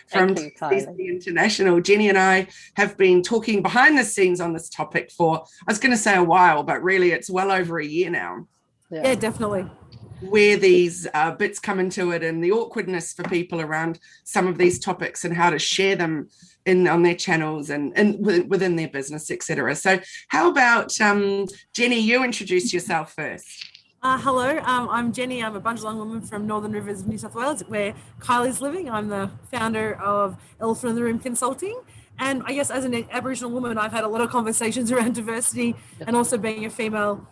from Thank you, TCC Kylie. International. Jenni and I have been talking behind the scenes on this topic for, I was going to say a while, but really it's well over a year now. Yeah, definitely. Where these bits come into it and the awkwardness for people around some of these topics and how to share them on their channels and within their business, etc. So how about Jenni, you introduce yourself first. Hello, I'm Jenni. I'm a Bundjalung woman from Northern Rivers, New South Wales, where Kylie's living. I'm the founder of Elephant in the Room Consulting. And I guess as an Aboriginal woman, I've had a lot of conversations around diversity and also being a female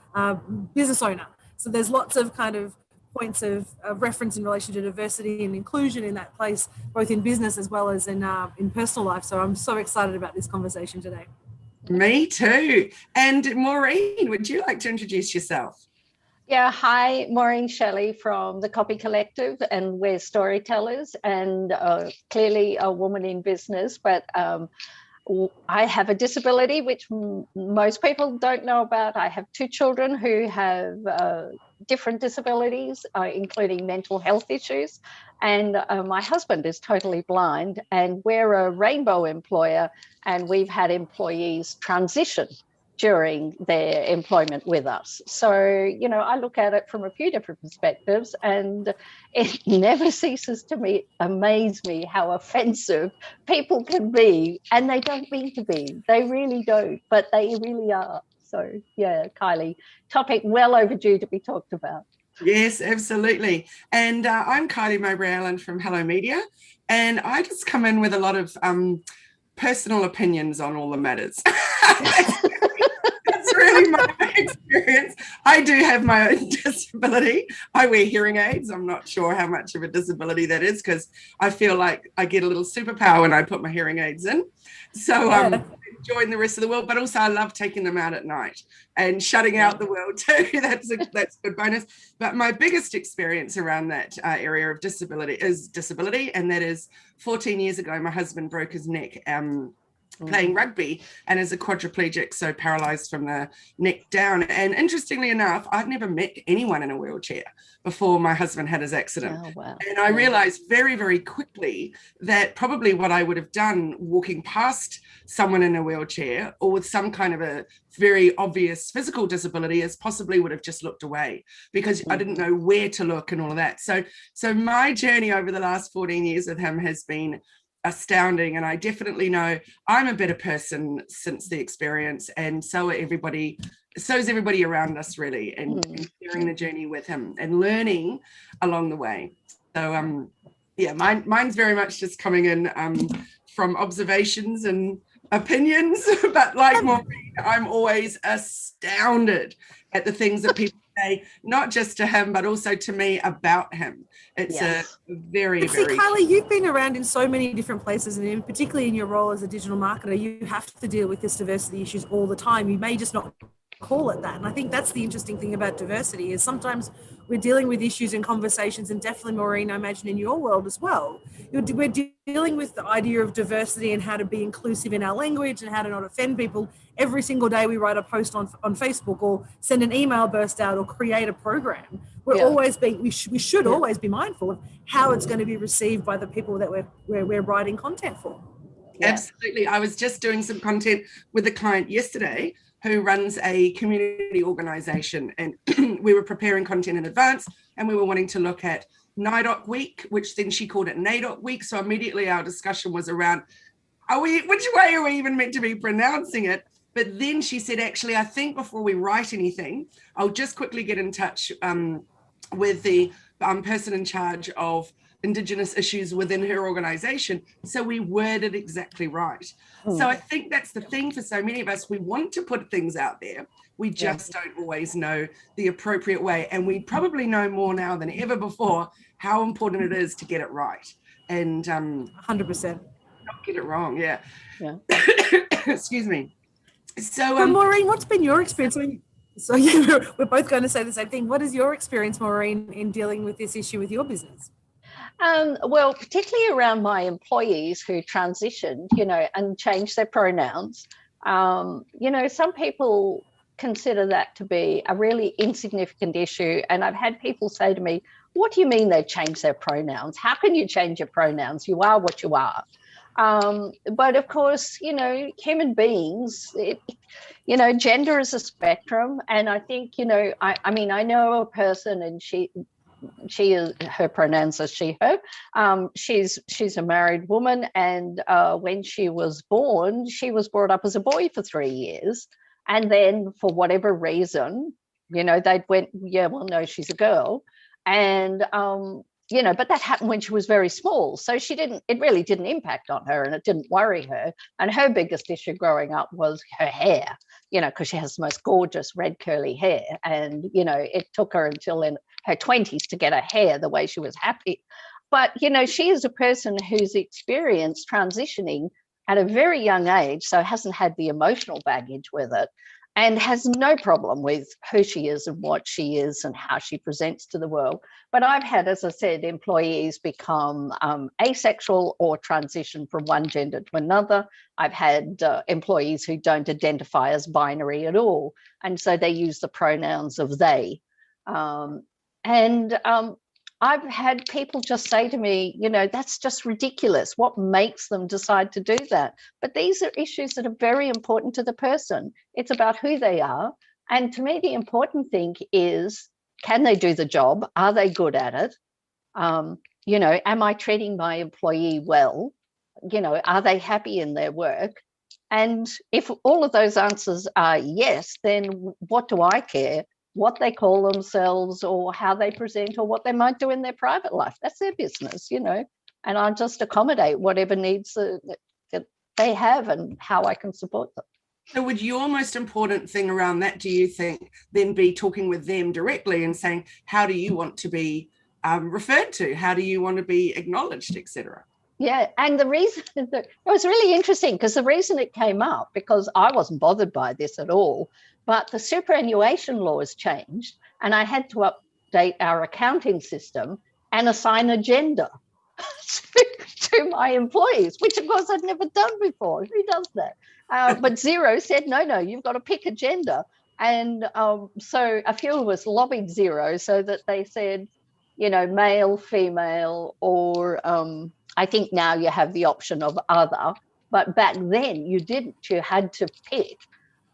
business owner. So there's lots of kind of points of reference in relation to diversity and inclusion in that place, both in business as well as in personal life. So I'm so excited about this conversation today. Me too. And Maureen, would you like to introduce yourself? Yeah, hi, Maureen Shelley from the Copy Collective, and we're storytellers and clearly a woman in business, but I have a disability which most people don't know about. I have two children who have different disabilities, including mental health issues, and my husband is totally blind, and we're a rainbow employer, and we've had employees transition during their employment with us. So, you know, I look at it from a few different perspectives, and it never ceases to amaze me how offensive people can be, and they don't mean to be. They really don't, but they really are. So, yeah, Kylie, topic well overdue to be talked about. Yes, absolutely. And I'm Kylie Mowbray-Allen from Hello Media, and I just come in with a lot of personal opinions on all the matters. That's really my experience. I do have my own disability. I wear hearing aids. I'm not sure how much of a disability that is because I feel like I get a little superpower when I put my hearing aids in. So join the rest of the world, but also I love taking them out at night and shutting out the world too. That's a good bonus. But my biggest experience around that area of disability, and that is 14 years ago, my husband broke his neck playing rugby and is a quadriplegic, so paralyzed from the neck down. And interestingly enough, I'd never met anyone in a wheelchair before my husband had his accident. Oh, wow. And I realized very, very quickly that probably what I would have done walking past someone in a wheelchair or with some kind of a very obvious physical disability is possibly would have just looked away because I didn't know where to look and all of that. So my journey over the last 14 years with him has been astounding, and I definitely know I'm a better person since the experience, and so is everybody around us really, and sharing the journey with him and learning along the way. So yeah, mine's very much just coming in from observations and opinions, but like Maureen, I'm always astounded at the things that people say, not just to him, but also to me about him. It's a very, See, Kylie, you've been around in so many different places, and particularly in your role as a digital marketer, you have to deal with this diversity issues all the time. You may just not call it that. And I think that's the interesting thing about diversity is sometimes we're dealing with issues and conversations, and definitely, Maureen, I imagine in your world as well, we're dealing with the idea of diversity and how to be inclusive in our language and how to not offend people. Every single day we write a post on Facebook or send an email burst out or create a program. We're always we should always be mindful of how it's going to be received by the people that we're writing content for. Absolutely. I was just doing some content with a client yesterday who runs a community organization, and we were preparing content in advance, and we were wanting to look at NIDOC week, which then she called it NAIDOC week. So immediately our discussion was around, which way are we even meant to be pronouncing it? But then she said, actually, I think before we write anything, I'll just quickly get in touch with the person in charge of Indigenous issues within her organization, so we word it exactly right. So I think that's the thing for so many of us. We want to put things out there, we just don't always know the appropriate way, and we probably know more now than ever before how important it is to get it right and 100% not get it wrong. Excuse me. So Maureen, what's been your experience? So we're both going to say the same thing. What is your experience, Maureen, in dealing with this issue with your business? Well, particularly around my employees who transitioned, and changed their pronouns. Some people consider that to be a really insignificant issue. And I've had people say to me, what do you mean they changed their pronouns? How can you change your pronouns? You are what you are. But of course, you know, human beings, you know, gender is a spectrum. And I think, you know, I mean, I know a person, and she is, her pronouns are she, her. She's a married woman, and when she was born, she was brought up as a boy for 3 years. And then for whatever reason, you know, they went, yeah, well, no, she's a girl. And you know, but that happened when she was very small. So it really didn't impact on her, and it didn't worry her. And her biggest issue growing up was her hair, you know, because she has the most gorgeous red curly hair. And, you know, it took her until in her 20s to get her hair the way she was happy. But, you know, she is a person who's experienced transitioning at a very young age, so hasn't had the emotional baggage with it, and has no problem with who she is and what she is and how she presents to the world. But I've had, as I said, employees become asexual or transition from one gender to another. I've had employees who don't identify as binary at all, and so they use the pronouns of they. I've had people just say to me, you know, that's just ridiculous. What makes them decide to do that? But these are issues that are very important to the person. It's about who they are. And to me, the important thing is, can they do the job? Are they good at it? You know, am I treating my employee well? You know, are they happy in their work? And if all of those answers are yes, then what do I care? What they call themselves or how they present or what they might do in their private life. That's their business, you know, and I'll just accommodate whatever needs that they have and how I can support them. So would your most important thing around that, do you think, then be talking with them directly and saying, how do you want to be referred to? How do you want to be acknowledged, etc.? Yeah, and the reason that it was really interesting, because the reason it came up, because I wasn't bothered by this at all, but the superannuation laws changed, and I had to update our accounting system and assign a gender to my employees, which of course I'd never done before. Who does that? But Xero said, no, you've got to pick a gender. And so a few of us lobbied Xero so that they said, you know, male, female, or I think now you have the option of other, but back then you didn't. You had to pick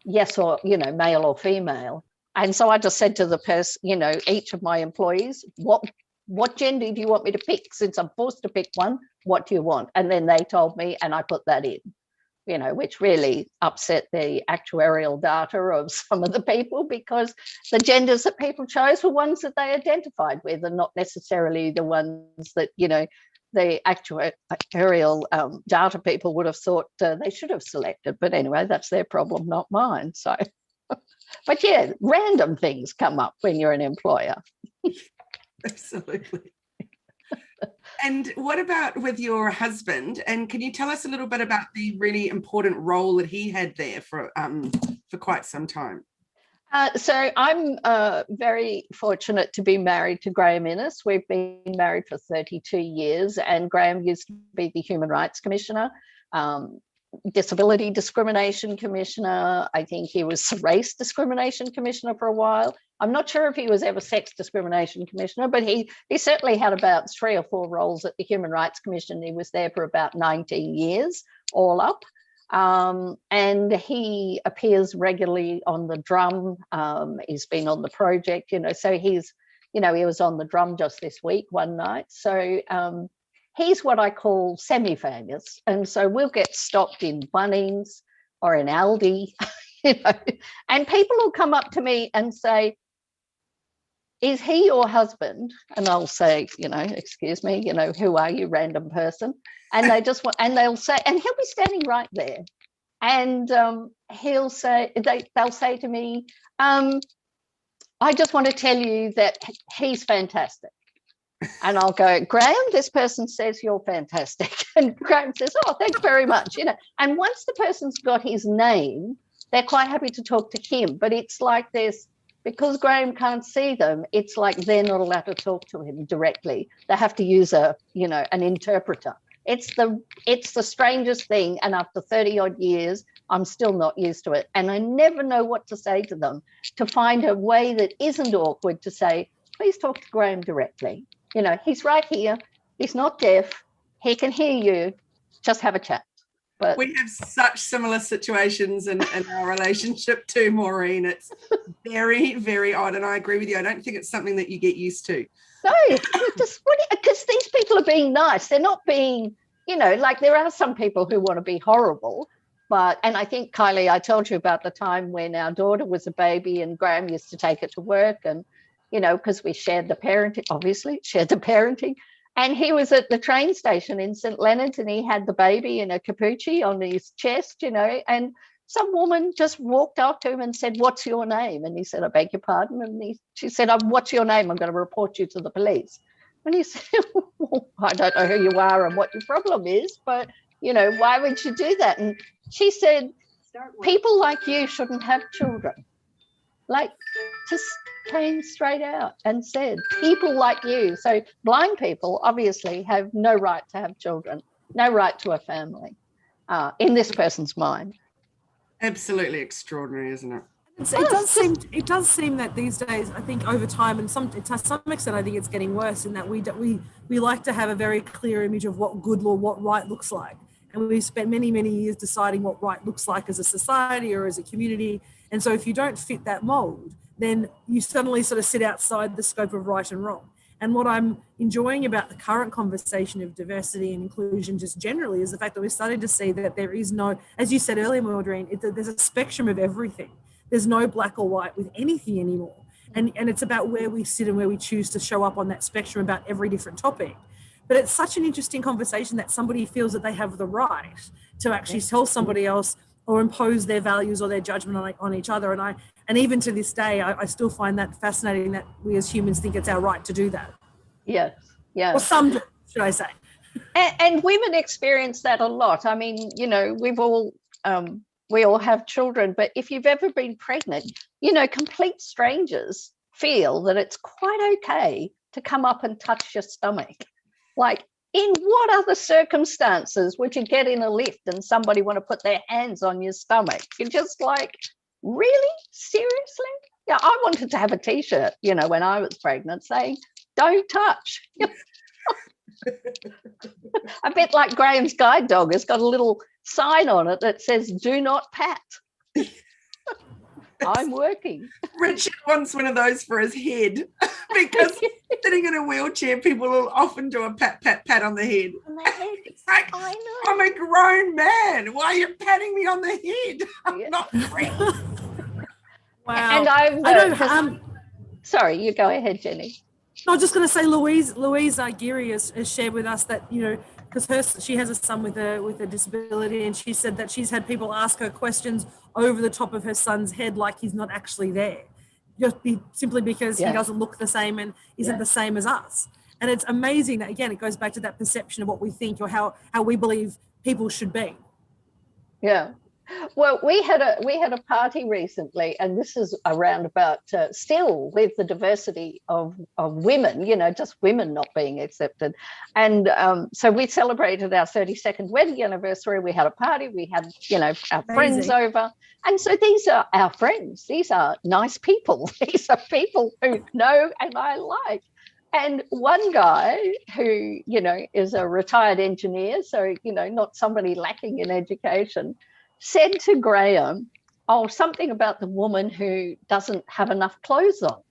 yes or, you know, male or female. And so I just said to the person, you know, each of my employees, what gender do you want me to pick? Since I'm forced to pick one, what do you want? And then they told me, and I put that in, you know, which really upset the actuarial data of some of the people, because the genders that people chose were ones that they identified with and not necessarily the ones that, you know, the actuarial data people would have thought they should have selected. But anyway, that's their problem, not mine. So, but yeah, random things come up when you're an employer. Absolutely. And what about with your husband? And can you tell us a little bit about the really important role that he had there for quite some time? So I'm very fortunate to be married to Graham Innes. We've been married for 32 years, and Graham used to be the Human Rights Commissioner, Disability Discrimination Commissioner. I think he was Race Discrimination Commissioner for a while. I'm not sure if he was ever Sex Discrimination Commissioner, but he certainly had about 3 or 4 roles at the Human Rights Commission. He was there for about 19 years, all up. And he appears regularly on the drum. He's been on the project, you know, so he's, you know, he was on the drum just this week, one night. So he's what I call semi-famous. And so we'll get stopped in Bunnings or in Aldi, you know, and people will come up to me and say, is he your husband? And I'll say, you know, excuse me, you know, who are you, random person? And they just want, and they'll say, and he'll be standing right there. And he'll say, they'll say to me, I just want to tell you that he's fantastic. And I'll go, Graham, this person says you're fantastic. And Graham says, oh, thanks very much. You know, and once the person's got his name, they're quite happy to talk to him. But it's like this, because Graham can't see them, it's like they're not allowed to talk to him directly. They have to use a, you know, an interpreter. It's the strangest thing. And after 30 odd years, I'm still not used to it. And I never know what to say to them, to find a way that isn't awkward to say, please talk to Graham directly. You know, he's right here. He's not deaf. He can hear you. Just have a chat. But we have such similar situations in our relationship too, Maureen. It's very, very odd. And I agree with you. I don't think it's something that you get used to. no, just because these people are being nice. They're not being, you know, like there are some people who want to be horrible. And I think, Kylie, I told you about the time when our daughter was a baby and Graham used to take her to work and, you know, because we shared the parenting, obviously, And he was at the train station in St. Leonard's and he had the baby in a capucci on his chest, you know, and some woman just walked up to him and said, "What's your name?" And he said, "I beg your pardon." And she said, "What's your name? I'm going to report you to the police." And he said, well, "I don't know who you are and what your problem is, but, you know, why would you do that?" And she said, "People like you shouldn't have children." Like, just came straight out and said, people like you. So blind people obviously have no right to have children, no right to a family in this person's mind. Absolutely extraordinary, isn't it? It does seem that these days, I think over time, and to some extent, I think it's getting worse in that we like to have a very clear image of what good or what right looks like. And we've spent many, many years deciding what right looks like as a society or as a community. And so if you don't fit that mold, then you suddenly sort of sit outside the scope of right and wrong. And what I'm enjoying about the current conversation of diversity and inclusion just generally is the fact that we're starting to see that there is no, as you said earlier, Maureen, there's a spectrum of everything. There's no black or white with anything anymore. And it's about where we sit and where we choose to show up on that spectrum about every different topic. But it's such an interesting conversation that somebody feels that they have the right to actually tell somebody else or impose their values or their judgment on each other. And even to this day, I still find that fascinating that we as humans think it's our right to do that. Yes, yeah. Or some do, should I say. And women experience that a lot. I mean, you know, we all have children, but if you've ever been pregnant, you know, complete strangers feel that it's quite okay to come up and touch your stomach. Like, in what other circumstances would you get in a lift and somebody want to put their hands on your stomach? You're just like, really? Seriously? Yeah, I wanted to have a T-shirt, you know, when I was pregnant saying, "Don't touch." A bit like Graham's guide dog has got a little sign on it that says, "Do not pat." I'm working. Richard wants one of those for his head because sitting in a wheelchair, people will often do a pat, pat, pat on the head. It's like, I know. I'm a grown man. Why are you patting me on the head? I'm not free. Wow. And sorry, you go ahead, Jenny. I was just going to say, Louise Geary has shared with us that, you know, because she has a son with a disability, and she said that she's had people ask her questions over the top of her son's head like he's not actually there, just simply because he doesn't look the same and isn't the same as us. And it's amazing that, again, it goes back to that perception of what we think or how we believe people should be. Yeah. Well, we had a party recently, and this is around about still with the diversity of women, you know, just women not being accepted. And so we celebrated our 32nd wedding anniversary. We had a party. We had, you know, our friends over. And so these are our friends. These are nice people. These are people who know and I like. And one guy who, you know, is a retired engineer, so, you know, not somebody lacking in education, said to Graham, something about the woman who doesn't have enough clothes on.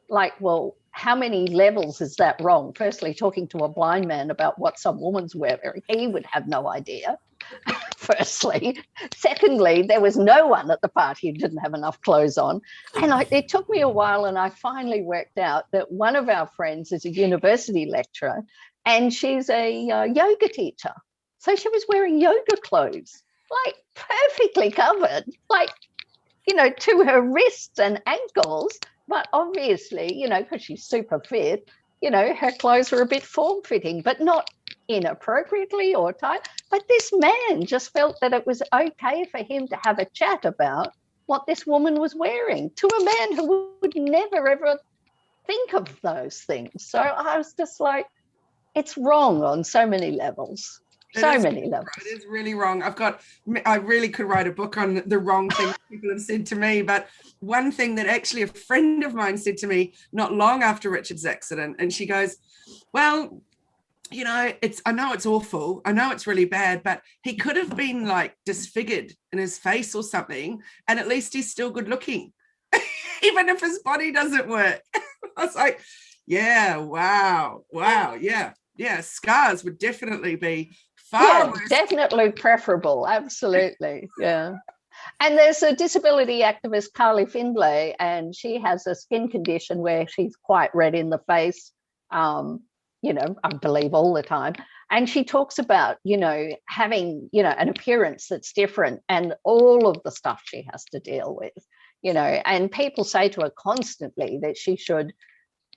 Like, well, how many levels is that wrong? Firstly, talking to a blind man about what some woman's wearing, he would have no idea, firstly. Secondly, there was no one at the party who didn't have enough clothes on. And it took me a while, and I finally worked out that one of our friends is a university lecturer, and she's a yoga teacher. So she was wearing yoga clothes, like perfectly covered, like, you know, to her wrists and ankles. But obviously, you know, because she's super fit, you know, her clothes were a bit form-fitting, but not inappropriately or tight. But this man just felt that it was okay for him to have a chat about what this woman was wearing to a man who would never, ever think of those things. So I was just like, it's wrong on so many levels. So many levels. It is really wrong. I really could write a book on the wrong things people have said to me, but one thing that actually a friend of mine said to me not long after Richard's accident, and she goes, well, you know, I know it's awful. I know it's really bad, but he could have been like disfigured in his face or something, and at least he's still good looking, even if his body doesn't work. I was like, yeah, wow, yeah. Scars would definitely be far worse. Definitely preferable. Absolutely, yeah. And there's a disability activist, Kylie Findlay, and she has a skin condition where she's quite red in the face. You know, I believe all the time. And she talks about, you know, having, you know, an appearance that's different and all of the stuff she has to deal with, you know, and people say to her constantly that she should,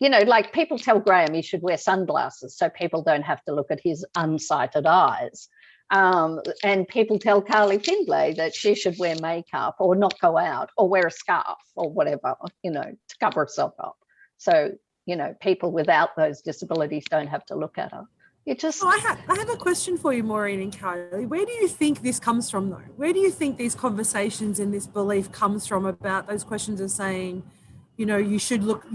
you know, like people tell Graham he should wear sunglasses so people don't have to look at his unsighted eyes. And people tell Kylie Findlay that she should wear makeup or not go out or wear a scarf or whatever, you know, to cover herself up. So, you know, people without those disabilities don't have to look at her. You just. I have a question for you, Maureen and Kylie. Where do you think this comes from, though? Where do you think these conversations and this belief comes from about those questions of saying, you know, you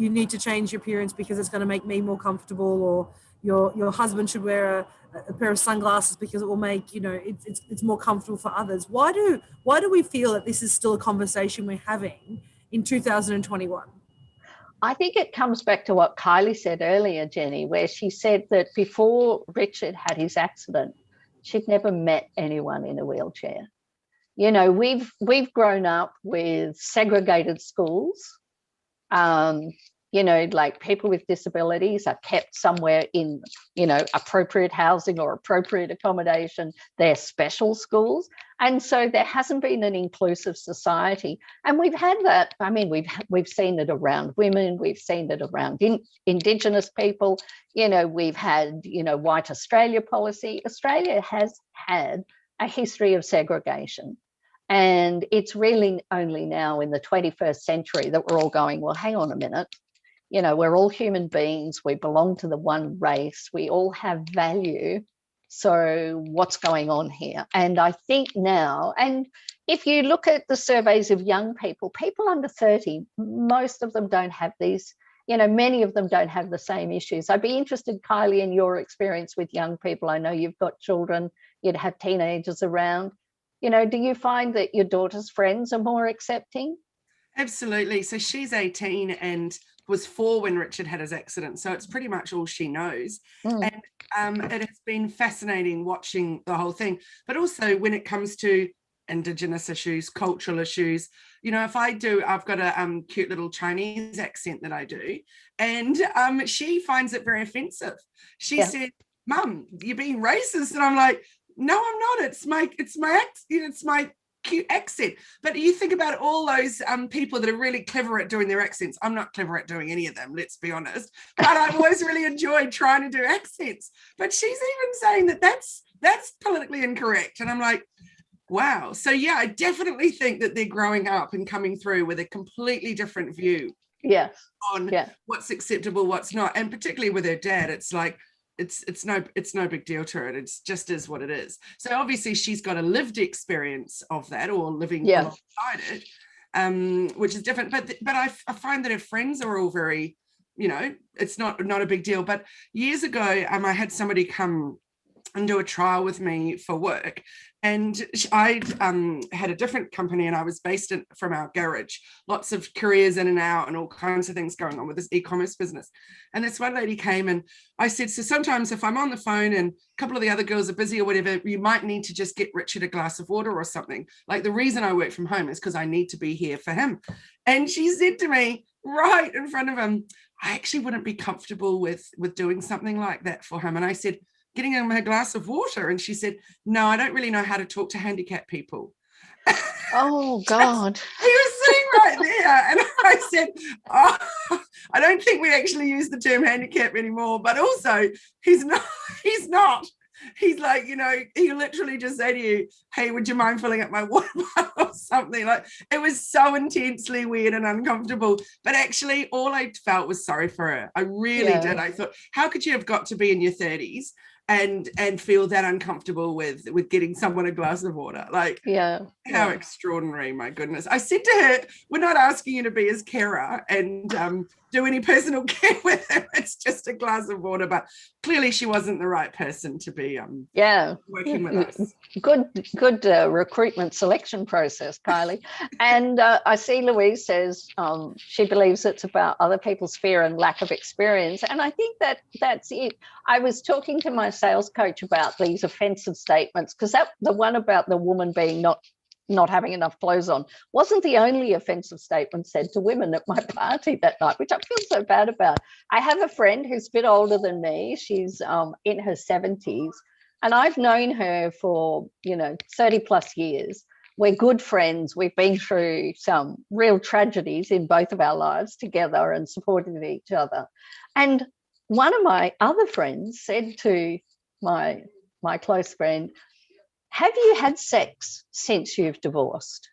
need to change your appearance because it's going to make me more comfortable, or your husband should wear a pair of sunglasses because it will make, you know, it's more comfortable for others. Why do we feel that this is still a conversation we're having in 2021? I think it comes back to what Kylie said earlier, Jenny, where she said that before Richard had his accident, she'd never met anyone in a wheelchair. You know, we've grown up with segregated schools. You know, like people with disabilities are kept somewhere in, you know, appropriate housing or appropriate accommodation. They're special schools. And so there hasn't been an inclusive society. And we've had that. I mean, we've seen it around women. We've seen it around Indigenous people. You know, we've had, you know, White Australia policy. Australia has had a history of segregation. And it's really only now in the 21st century that we're all going, well, hang on a minute. You know, we're all human beings. We belong to the one race. We all have value. So what's going on here? And I think now, and if you look at the surveys of young people under 30, most of them don't have these, you know, many of them don't have the same issues. I'd be interested, Kylie, in your experience with young people. I know you've got children, you'd have teenagers around. You know, do you find that your daughter's friends are more accepting? Absolutely. So she's 18 and was 4 when Richard had his accident. So it's pretty much all she knows. And it has been fascinating watching the whole thing. But also when it comes to Indigenous issues, cultural issues, you know, I've got a cute little Chinese accent that I do. And she finds it very offensive. She said, Mum, you're being racist. And I'm like, no, I'm not. It's my cute accent. But you think about all those people that are really clever at doing their accents. I'm not clever at doing any of them, let's be honest. But I've always really enjoyed trying to do accents. But she's even saying that that's politically incorrect. And I'm like, wow. So yeah, I definitely think that they're growing up and coming through with a completely different view on what's acceptable, what's not. And particularly with her dad, it's like, it's no big deal to her. It just is what it is. So obviously she's got a lived experience of that, or living alongside it, which is different. But I find that her friends are all very, you know, it's not a big deal. But years ago, I had somebody come and do a trial with me for work, and I'd had a different company, and I was based from our garage, lots of careers in and out and all kinds of things going on with this e-commerce business. And this one lady came, and I said, so sometimes if I'm on the phone and a couple of the other girls are busy or whatever, you might need to just get Richard a glass of water or something. Like, the reason I work from home is because I need to be here for him. And she said to me right in front of him, I actually wouldn't be comfortable with doing something like that for him. And I said, getting him a glass of water. And she said, no, I don't really know how to talk to handicapped people. Oh, God. He was sitting right there. And I said, oh, I don't think we actually use the term handicap anymore. But also, he's not. He's like, you know, he literally just say to you, hey, would you mind filling up my water bottle or something? Like, it was so intensely weird and uncomfortable. But actually, all I felt was sorry for her. I really did. I thought, how could you have got to be in your 30s and feel that uncomfortable with getting someone a glass of water. Like, how extraordinary, my goodness. I said to her, we're not asking you to be his carer and do any personal care with him. It's just a glass of water. But clearly she wasn't the right person to be working with us. Good recruitment selection process, Kylie. And I see Louise says she believes it's about other people's fear and lack of experience. And I think that's it. I was talking to my sales coach about these offensive statements, because the one about the woman being not having enough clothes on wasn't the only offensive statement said to women at my party that night, which I feel so bad about. I have a friend who's a bit older than me. She's in her 70s, and I've known her for 30 plus years. We're good friends. We've been through some real tragedies in both of our lives together and supported each other. And one of my other friends said to my close friend, have you had sex since you've divorced?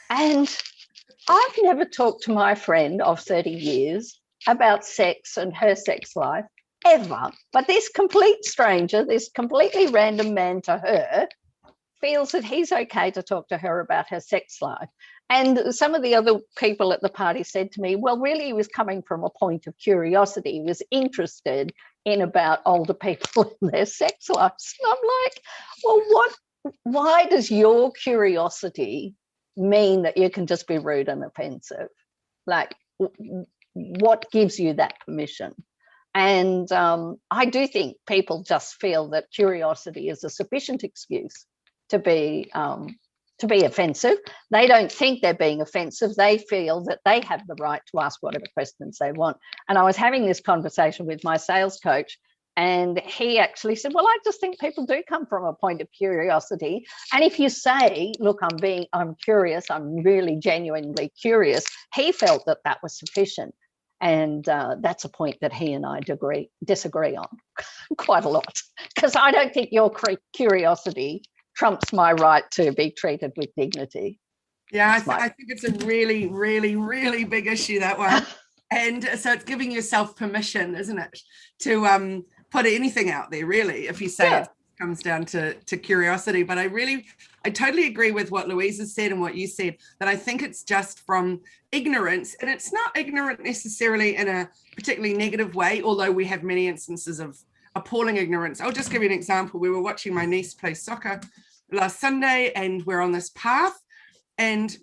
And I've never talked to my friend of 30 years about sex and her sex life ever. But this complete stranger, this completely random man to her, feels that he's okay to talk to her about her sex life. And some of the other people at the party said to me, well, really, he was coming from a point of curiosity. He was interested in about older people and their sex lives. And I'm like, well, why does your curiosity mean that you can just be rude and offensive? Like, what gives you that permission? And I do think people just feel that curiosity is a sufficient excuse to be offensive. They don't think they're being offensive. They feel that they have the right to ask whatever questions they want. And I was having this conversation with my sales coach, and he actually said, well, I just think people do come from a point of curiosity. And if you say, look, I'm curious, I'm really genuinely curious, he felt that was sufficient. And that's a point that he and I disagree on quite a lot, because I don't think your curiosity trumps my right to be treated with dignity. Yeah, I think it's a really, really, really big issue, that one. And so it's giving yourself permission, isn't it, to put anything out there, really, if you say it comes down to curiosity. But I totally agree with what Louise has said and what you said, that I think it's just from ignorance. And it's not ignorant necessarily in a particularly negative way, although we have many instances of appalling ignorance. I'll just give you an example. We were watching my niece play soccer last Sunday, and we're on this path, and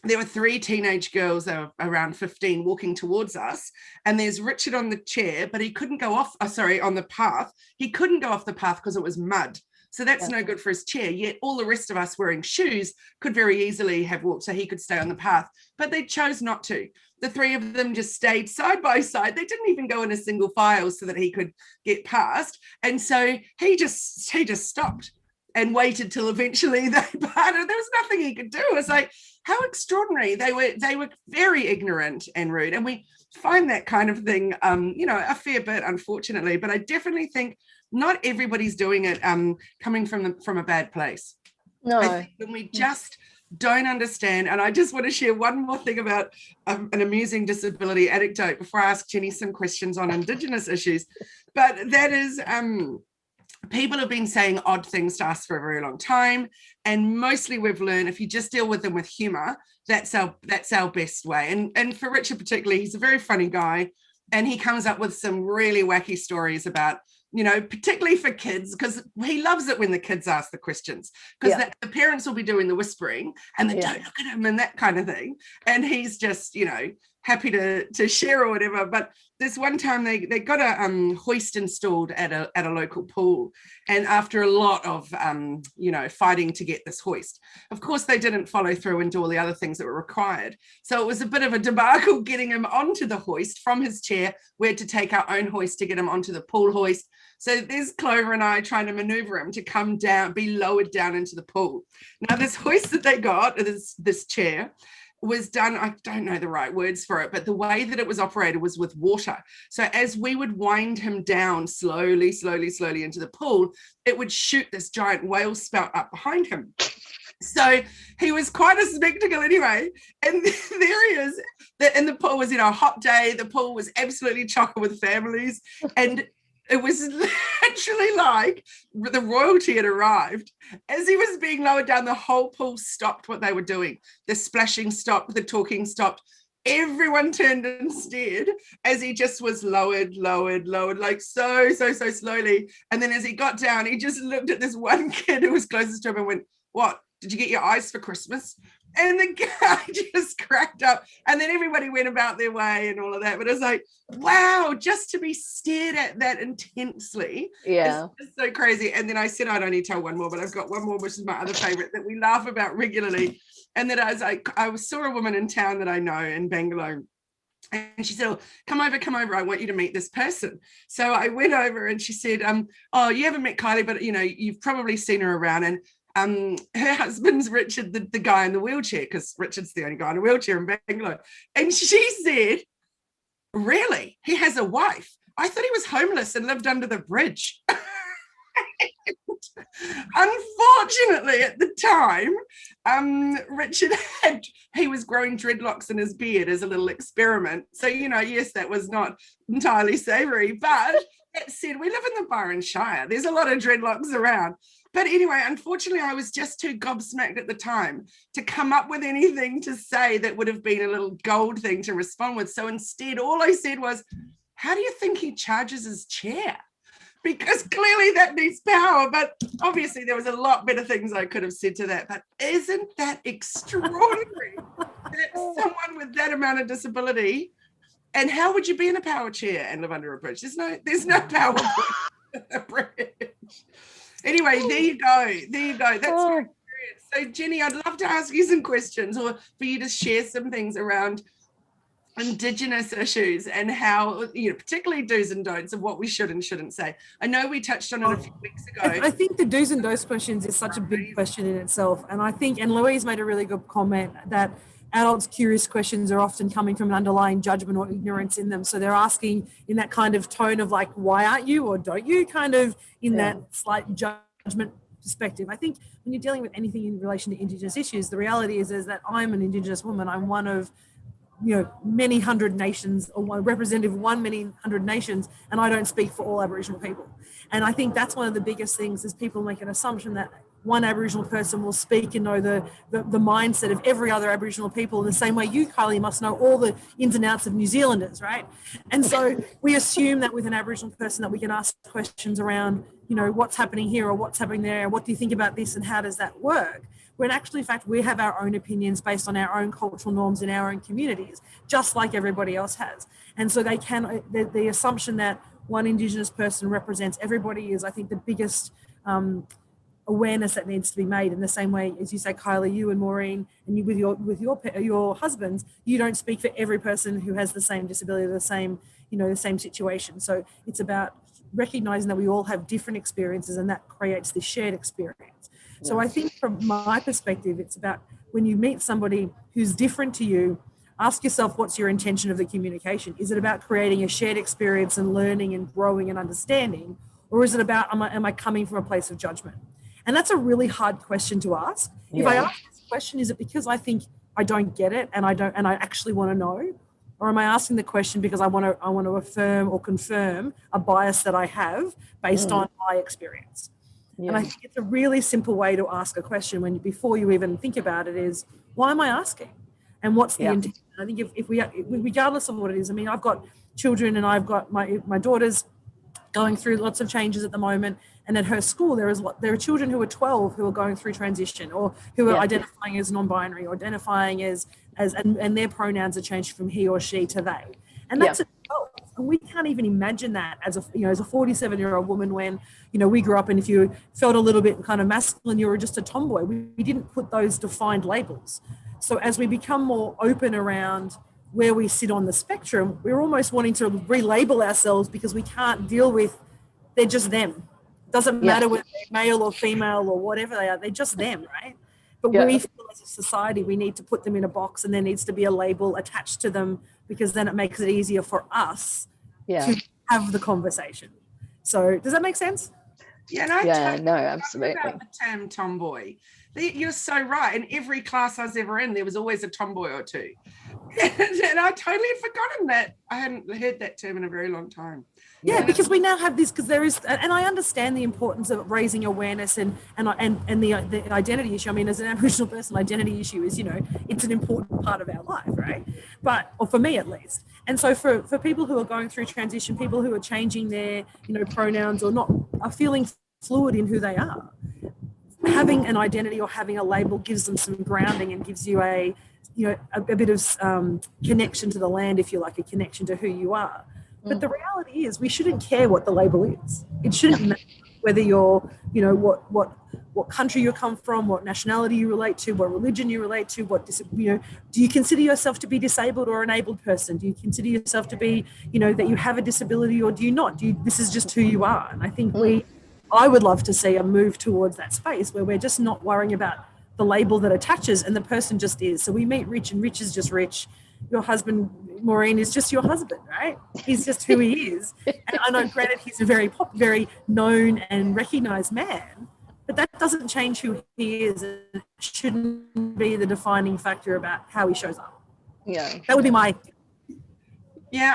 there were 3 teenage girls that were around 15 walking towards us, and there's Richard on the chair, but he couldn't go off, on the path. He couldn't go off the path because it was mud. So that's no good for his chair. Yet all the rest of us wearing shoes could very easily have walked, so he could stay on the path, but they chose not to. The 3 of them just stayed side by side. They didn't even go in a single file so that he could get past. And so he just stopped and waited till eventually they parted. There was nothing he could do. It was like, how extraordinary. They were very ignorant and rude. And we find that kind of thing, a fair bit, unfortunately. But I definitely think not everybody's doing it coming from a bad place. No. I think when we just don't understand, and I just want to share one more thing about an amusing disability anecdote before I ask Jenni some questions on Indigenous issues. But that is, people have been saying odd things to us for a very long time, and mostly we've learned if you just deal with them with humor, that's our best way. And for Richard particularly, he's a very funny guy, and he comes up with some really wacky stories about, particularly for kids, because he loves it when the kids ask the questions, because the parents will be doing the whispering and they don't look at him and that kind of thing, and he's just happy to share or whatever. But this one time they got a hoist installed at a local pool, and after a lot of fighting to get this hoist, of course they didn't follow through and do all the other things that were required. So it was a bit of a debacle getting him onto the hoist from his chair. We had to take our own hoist to get him onto the pool hoist. So there's Clover and I trying to maneuver him to come down, be lowered down into the pool. Now this hoist that they got, this chair, was done, I don't know the right words for it, but the way that it was operated was with water. So as we would wind him down slowly into the pool, it would shoot this giant whale spout up behind him. So he was quite a spectacle anyway. And there he is. And the pool was, a hot day. The pool was absolutely chocker with families. And It was literally like the royalty had arrived. As he was being lowered down, the whole pool stopped what they were doing. The splashing stopped, the talking stopped. Everyone turned and stared as he just was lowered, like so slowly. And then as he got down, he just looked at this one kid who was closest to him and went, "What? Did you get your eyes for Christmas?" And the guy just cracked up. And then everybody went about their way and all of that. But it was like, wow, just to be stared at that intensely. Yeah. It's so crazy. And then I said I'd only tell one more, but I've got one more, which is my other favorite that we laugh about regularly. And that I was like, I saw a woman in town that I know in Bangalore. And she said, "Oh, come over. I want you to meet this person." So I went over and she said, "Oh, you haven't met Kylie, but you've probably seen her around." And her husband's Richard, the guy in the wheelchair, because Richard's the only guy in a wheelchair in Bangalore. And she said, "Really? He has a wife? I thought he was homeless and lived under the bridge." Unfortunately, at the time, Richard he was growing dreadlocks in his beard as a little experiment. So, yes, that was not entirely savory, but that said, we live in the Byron Shire. There's a lot of dreadlocks around. But anyway, unfortunately, I was just too gobsmacked at the time to come up with anything to say that would have been a little gold thing to respond with. So instead, all I said was, "How do you think he charges his chair?" Because clearly that needs power. But obviously there was a lot better things I could have said to that. But isn't that extraordinary that someone with that amount of disability, and how would you be in a power chair and live under a bridge? There's no power a bridge. Anyway, there you go. That's my experience. So Jenni, I'd love to ask you some questions or for you to share some things around Indigenous issues and how, particularly do's and don'ts of what we should and shouldn't say. I know we touched on it a few weeks ago. I think the do's and don'ts questions is such a big question in itself. And I think, and Louise made a really good comment that adults' curious questions are often coming from an underlying judgment or ignorance in them. So they're asking in that kind of tone of like, why aren't you or don't you, kind of in that slight judgment perspective. I think when you're dealing with anything in relation to Indigenous issues, the reality is that I'm an Indigenous woman. I'm one of many hundred nations, or one representative of many hundred nations, and I don't speak for all Aboriginal people. And I think that's one of the biggest things is people make an assumption that one Aboriginal person will speak and know the mindset of every other Aboriginal people in the same way you, Kylie, must know all the ins and outs of New Zealanders, right? And so we assume that with an Aboriginal person that we can ask questions around, what's happening here or what's happening there, what do you think about this and how does that work? When actually, in fact, we have our own opinions based on our own cultural norms in our own communities, just like everybody else has. And so the assumption that one Indigenous person represents everybody is, I think, the biggest awareness that needs to be made. In the same way, as you say, Kylie, you and Maureen, and you with your husbands, you don't speak for every person who has the same disability, the same situation. So it's about recognizing that we all have different experiences, and that creates this shared experience. So I think from my perspective, it's about when you meet somebody who's different to you, ask yourself, what's your intention of the communication? Is it about creating a shared experience and learning and growing and understanding? Or is it about, am I coming from a place of judgment? And that's a really hard question to ask. Yeah. If I ask this question, is it because I think I don't get it and I actually want to know? Or am I asking the question because I want to affirm or confirm a bias that I have based on my experience? Yeah. And I think it's a really simple way to ask a question before you even think about it is, why am I asking? And what's the intent? I think if we, regardless of what it is, I mean, I've got children and I've got my daughter's going through lots of changes at the moment. And at her school, there are children who are 12 who are going through transition or who are identifying as non-binary or identifying as and their pronouns are changed from he or she to they. And that's and we can't even imagine that as a 47-year-old woman when, we grew up and if you felt a little bit kind of masculine, you were just a tomboy. We didn't put those defined labels. So as we become more open around where we sit on the spectrum, we're almost wanting to relabel ourselves because we can't deal with, they're just them. Doesn't matter whether they're male or female or whatever they are, they're just them, right? But we feel as a society, we need to put them in a box and there needs to be a label attached to them because then it makes it easier for us to have the conversation. So does that make sense? Yeah, and I totally no, forgot absolutely. about the term tomboy. You're so right. In every class I was ever in, there was always a tomboy or two. And I totally had forgotten that. I hadn't heard that term in a very long time. Yeah, because we now have this, because there is, and I understand the importance of raising awareness and the identity issue. I mean, as an Aboriginal person, identity issue is, it's an important part of our life, right? But, or for me at least. And so for people who are going through transition, people who are changing their, pronouns or not, are feeling fluid in who they are, having an identity or having a label gives them some grounding and gives you a bit of connection to the land, if you like, a connection to who you are. But the reality is we shouldn't care what the label is. It shouldn't matter whether you're, what country you come from, what nationality you relate to, what religion you relate to, do you consider yourself to be disabled or an abled person? Do you consider yourself to be, that you have a disability, or do you not? This is just who you are. And I think I would love to see a move towards that space where we're just not worrying about the label that attaches and the person just is. So we meet Rich and Rich is just Rich. Your husband, Maureen, is just your husband, right? He's just who he is. And I know, granted, he's a very known and recognised man, but that doesn't change who he is. It shouldn't be the defining factor about how he shows up. Yeah. That would be my... Yeah,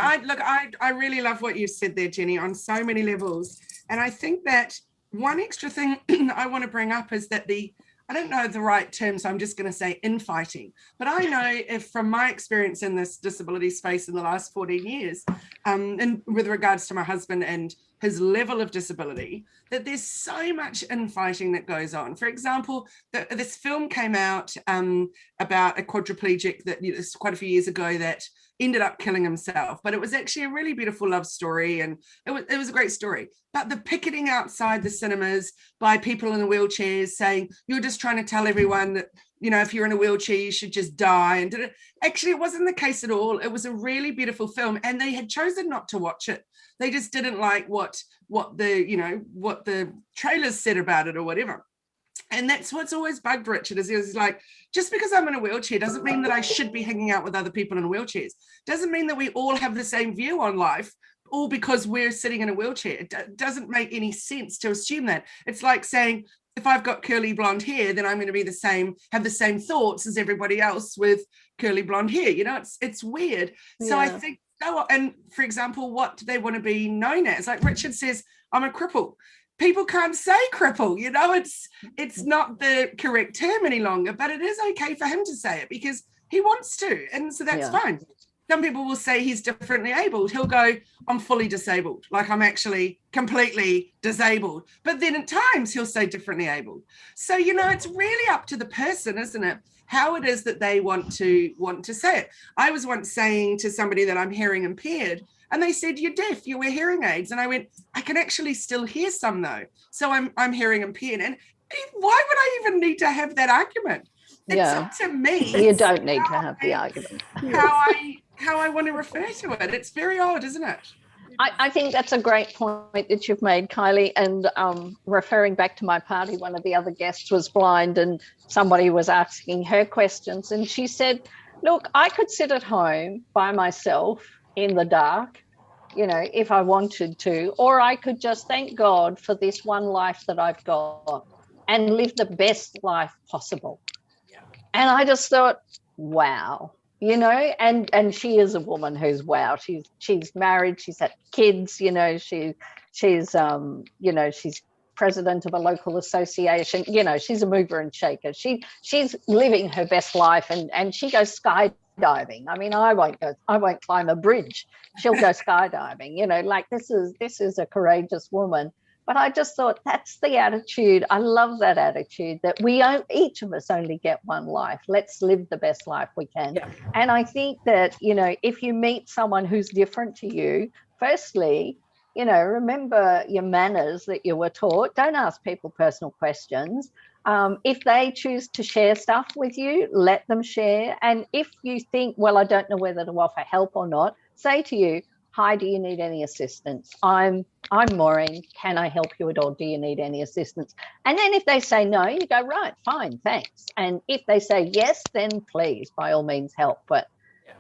I really love what you said there, Jenny, on so many levels. And I think that one extra thing I want to bring up is that I don't know the right term, so I'm just going to say infighting. But I know if from my experience in this disability space in the last 14 years, and with regards to my husband and his level of disability, that there's so much infighting that goes on. For example, this film came out about a quadriplegic that quite a few years ago that ended up killing himself, but it was actually a really beautiful love story, and it was a great story. But the picketing outside the cinemas by people in the wheelchairs saying, you're just trying to tell everyone that, if you're in a wheelchair, you should just die. And actually, it wasn't the case at all. It was a really beautiful film, and they had chosen not to watch it. They just didn't like what the trailers said about it or whatever. And that's what's always bugged Richard, is like, just because I'm in a wheelchair doesn't mean that I should be hanging out with other people in wheelchairs. Doesn't mean that we all have the same view on life, all because we're sitting in a wheelchair. It doesn't make any sense to assume that. It's like saying, if I've got curly blonde hair, then I'm going to be have the same thoughts as everybody else with curly blonde hair. It's weird. Yeah. So I think, and for example, what do they want to be known as? Like Richard says, I'm a cripple. People can't say cripple, it's not the correct term any longer, but it is okay for him to say it because he wants to. And so that's fine. Some people will say he's differently abled. He'll go, I'm fully disabled. Like I'm actually completely disabled. But then at times he'll say differently abled. So, it's really up to the person, isn't it? How it is that they want to say it. I was once saying to somebody that I'm hearing impaired, and they said, you're deaf, you wear hearing aids. And I went, I can actually still hear some though. So I'm hearing impaired. And why would I even need to have that argument? It's up to me. You don't need to have the argument. How I want to refer to it. It's very odd, isn't it? I think that's a great point that you've made, Kylie. And referring back to my party, one of the other guests was blind and somebody was asking her questions. And she said, look, I could sit at home by myself in the dark, if I wanted to, or I could just thank God for this one life that I've got and live the best life possible. Yeah. And I just thought, wow, and she is a woman who's wow. She's married, she's had kids, she's president of a local association, she's a mover and shaker. She's living her best life and she goes skydiving. I mean, I won't climb a bridge. She'll go skydiving, like this is a courageous woman. But I just thought that's the attitude. I love that attitude that each of us only get one life. Let's live the best life we can. Yeah. And I think that, if you meet someone who's different to you, firstly, remember your manners that you were taught. Don't ask people personal questions. If they choose to share stuff with you, let them share. And if you think, well, I don't know whether to offer help or not, say to you, hi, do you need any assistance? I'm Maureen. Can I help you at all? Do you need any assistance? And then if they say no, you go, right, fine, thanks. And if they say yes, then please, by all means, help. But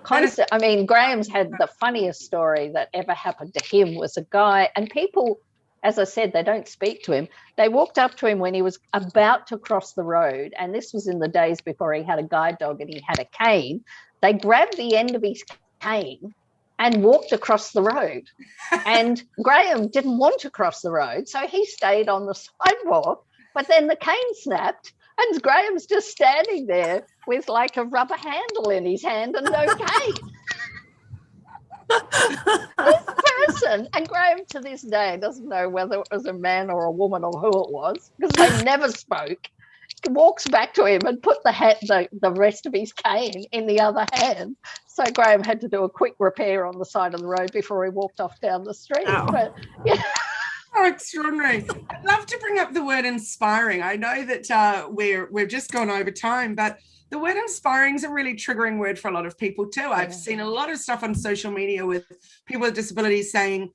Graham's had the funniest story that ever happened to him was a guy, and people as I said, they don't speak to him. They walked up to him when he was about to cross the road, and this was in the days before he had a guide dog and he had a cane. They grabbed the end of his cane and walked across the road. And Graham didn't want to cross the road, so he stayed on the sidewalk, but then the cane snapped and Graham's just standing there with like a rubber handle in his hand and no cane. This person, and Graham to this day doesn't know whether it was a man or a woman or who it was, because they never spoke, walks back to him and put the rest of his cane in the other hand. So Graham had to do a quick repair on the side of the road before he walked off down the street. Oh. But, yeah. Oh, extraordinary. I'd love to bring up the word inspiring. I know that we've just gone over time, but the word inspiring is a really triggering word for a lot of people too. I've seen a lot of stuff on social media with people with disabilities saying,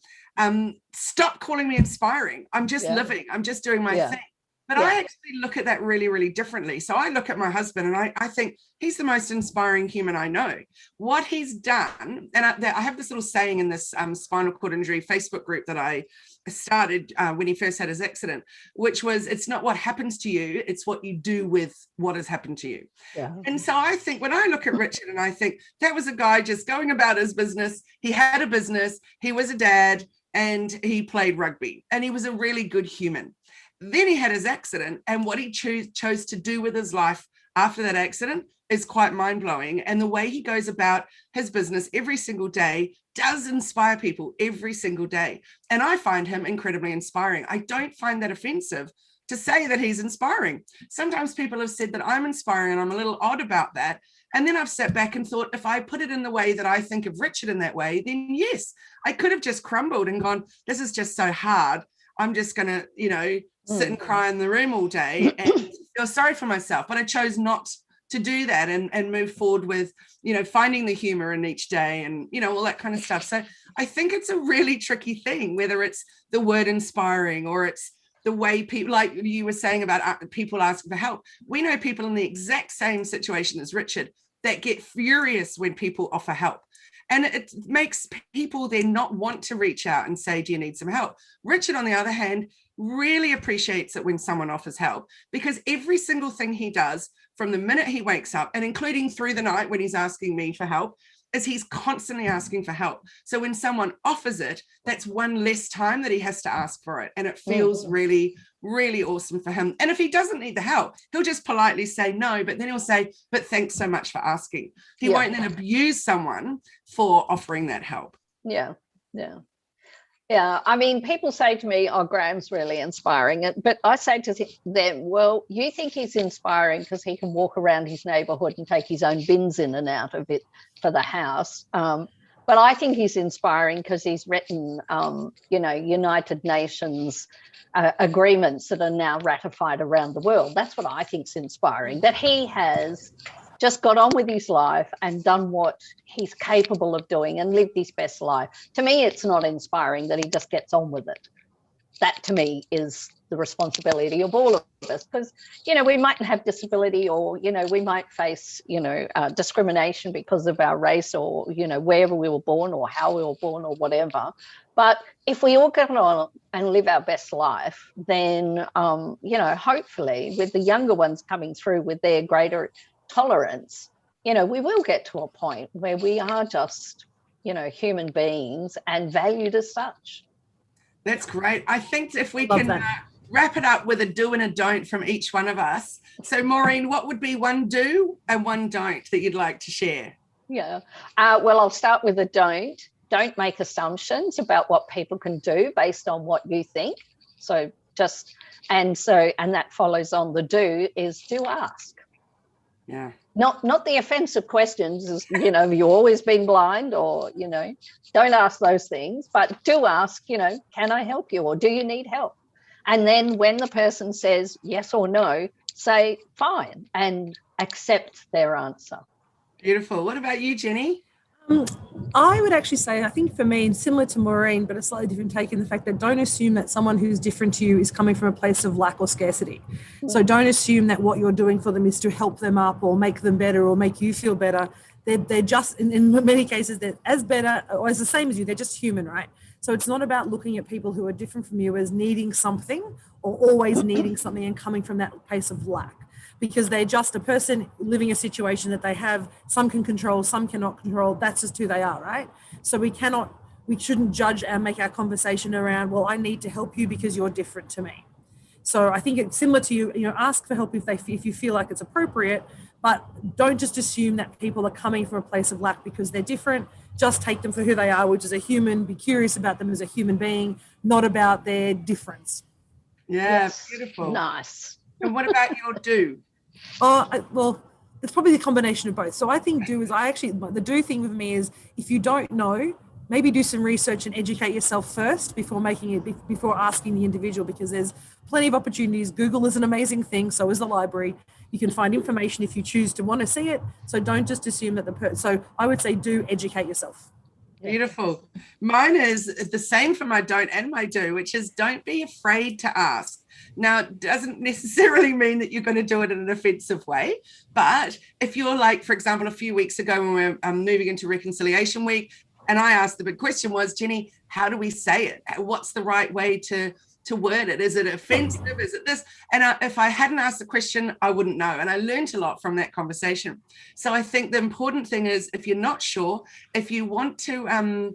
stop calling me inspiring. I'm just living. I'm just doing my thing. But I actually look at that really, really differently. So I look at my husband and I think he's the most inspiring human I know. What he's done, and I have this little saying in this spinal cord injury Facebook group that I started when he first had his accident, which was, it's not what happens to you, it's what you do with what has happened to you. Yeah. And so I think when I look at Richard and I think that was a guy just going about his business. He had a business, he was a dad, and he played rugby, and he was a really good human. Then he had his accident, and what he chose to do with his life after that accident is quite mind-blowing. And the way he goes about his business every single day does inspire people every single day. And I find him incredibly inspiring. I don't find that offensive to say that he's inspiring. Sometimes people have said that I'm inspiring, and I'm a little odd about that. And then I've sat back and thought, if I put it in the way that I think of Richard in that way, then yes, I could have just crumbled and gone, this is just so hard. I'm just going to, sit and cry in the room all day and feel sorry for myself. But I chose not to do that and move forward with, finding the humor in each day and, all that kind of stuff. So I think it's a really tricky thing, whether it's the word inspiring or it's the way people, like you were saying about people asking for help. We know people in the exact same situation as Richard that get furious when people offer help. And it makes people then not want to reach out and say, do you need some help? Richard, on the other hand, really appreciates it when someone offers help, because every single thing he does from the minute he wakes up, and including through the night when he's asking me for help, is he's constantly asking for help. So when someone offers it, that's one less time that he has to ask for it. And it feels really, really awesome for him. And if he doesn't need the help, he'll just politely say no, but then he'll say, but thanks so much for asking. He won't then abuse someone for offering that help. Yeah. I mean, people say to me, oh, Graham's really inspiring. But I say to them, well, you think he's inspiring because he can walk around his neighbourhood and take his own bins in and out of it for the house. But I think he's inspiring because he's written, United Nations agreements that are now ratified around the world. That's what I think's inspiring, that he has just got on with his life and done what he's capable of doing and lived his best life. To me, it's not inspiring that he just gets on with it. That, to me, is the responsibility of all of us, because, we might have disability or, we might face, discrimination because of our race or, wherever we were born or how we were born or whatever. But if we all get on and live our best life, then, hopefully with the younger ones coming through with their greater tolerance, we will get to a point where we are just, human beings and valued as such. That's great. I think if we can wrap it up with a do and a don't from each one of us. So Maureen, what would be one do and one don't that you'd like to share? Yeah. Well, I'll start with a don't. Don't make assumptions about what people can do based on what you think. So and that follows on the do is do ask. Yeah. Not the offensive questions, have you always been blind or, don't ask those things, but do ask, can I help you or do you need help? And then when the person says yes or no, say fine and accept their answer. Beautiful. What about you, Jenni? I would actually say, I think for me, similar to Maureen, but a slightly different take in the fact that don't assume that someone who's different to you is coming from a place of lack or scarcity. So don't assume that what you're doing for them is to help them up or make them better or make you feel better. They're just, in many cases, they're as better or as the same as you. They're just human, right? So it's not about looking at people who are different from you as needing something or always needing something and coming from that place of lack, because they're just a person living a situation that they have. Some can control, some cannot control. That's just who they are, right? So we shouldn't judge and make our conversation around, well, I need to help you because you're different to me. So I think it's similar to ask for help if you feel like it's appropriate, but don't just assume that people are coming from a place of lack because they're different. Just take them for who they are, which is a human. Be curious about them as a human being, not about their difference. Yeah, Yes. beautiful. Nice. And what about your do? Well, it's probably the combination of both. So I think the do thing with me is, if you don't know, maybe do some research and educate yourself first before asking the individual, because there's plenty of opportunities. Google is an amazing thing. So is the library. You can find information if you choose to want to see it. So don't just assume that so I would say do educate yourself. Beautiful. Mine is the same for my don't and my do, which is don't be afraid to ask. Now, it doesn't necessarily mean that you're going to do it in an offensive way, but if you're like, for example, a few weeks ago when we were moving into Reconciliation Week, and I asked, the big question was, Jenny, how do we say it? What's the right way to word it? Is it offensive? Is it this? And if I hadn't asked the question, I wouldn't know. And I learned a lot from that conversation. So I think the important thing is, if you're not sure, if you want to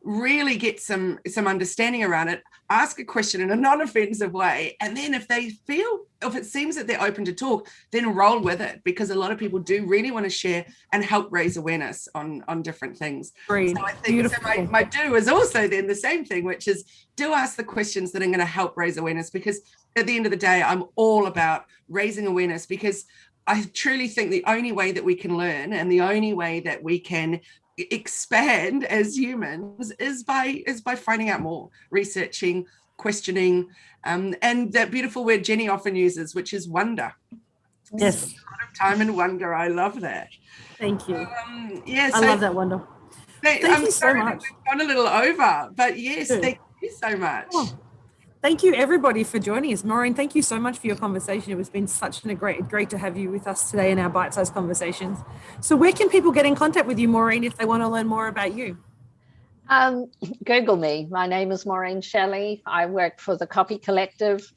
really get some understanding around it, ask a question in a non-offensive way. And then if it seems that they're open to talk, then roll with it, because a lot of people do really want to share and help raise awareness on different things. Great. So I think my do is also then the same thing, which is do ask the questions that are going to help raise awareness, because at the end of the day, I'm all about raising awareness, because I truly think the only way that we can learn and the only way that we can expand as humans is by finding out more, researching, questioning, and that beautiful word Jenny often uses, which is wonder. Yes. A lot of time and wonder. I love that. Thank you. Yes, I love that wonder. Thank you so much. We've gone a little over, but yes, thank you so much. Oh, thank you everybody for joining us. Maureen, thank you so much for your conversation. It has been such great to have you with us today in our bite-sized conversations. So where can people get in contact with you, Maureen, if they want to learn more about you? Google me. My name is Maureen Shelley. I work for the Copy Collective.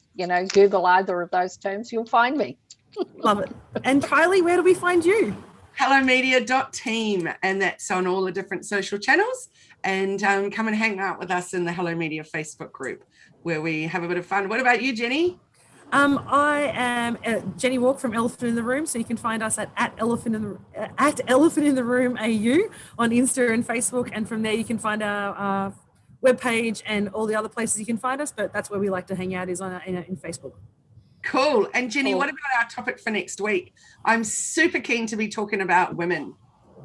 Google either of those terms, you'll find me. Love it. And Kylie, where do we find you? hellomedia.team, and that's on all the different social channels. And come and hang out with us in the Hello Media Facebook group, where we have a bit of fun. What about you, Jenny? I am Jenni Walke from Elephant in the Room, so you can find us at Elephant in the Room AU on Insta and Facebook, and from there you can find our webpage and all the other places you can find us. But that's where we like to hang out, is in Facebook. Cool. And Jenny, what about our topic for next week? I'm super keen to be talking about women.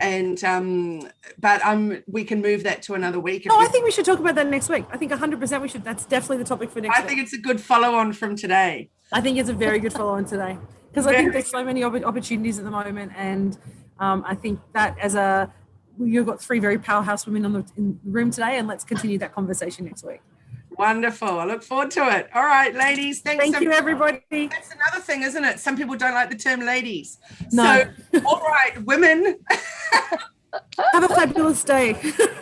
And but we can move that to another week. I think we should talk about that next week. I think 100% we should. That's definitely the topic for next week. I think it's a good follow-on from today. I think it's a very good follow-on today, because I think there's so many opportunities at the moment, and I think that you've got 3 very powerhouse women in the room today, and let's continue that conversation next week. Wonderful. I look forward to it. All right, ladies. Thank you, everybody. That's another thing, isn't it? Some people don't like the term ladies. No. So, all right, women. Have a fabulous day.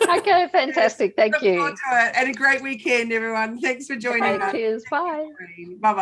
Okay, fantastic. Thank you. Look forward to it. And a great weekend, everyone. Thanks for joining us. Cheers. Bye. Bye-bye.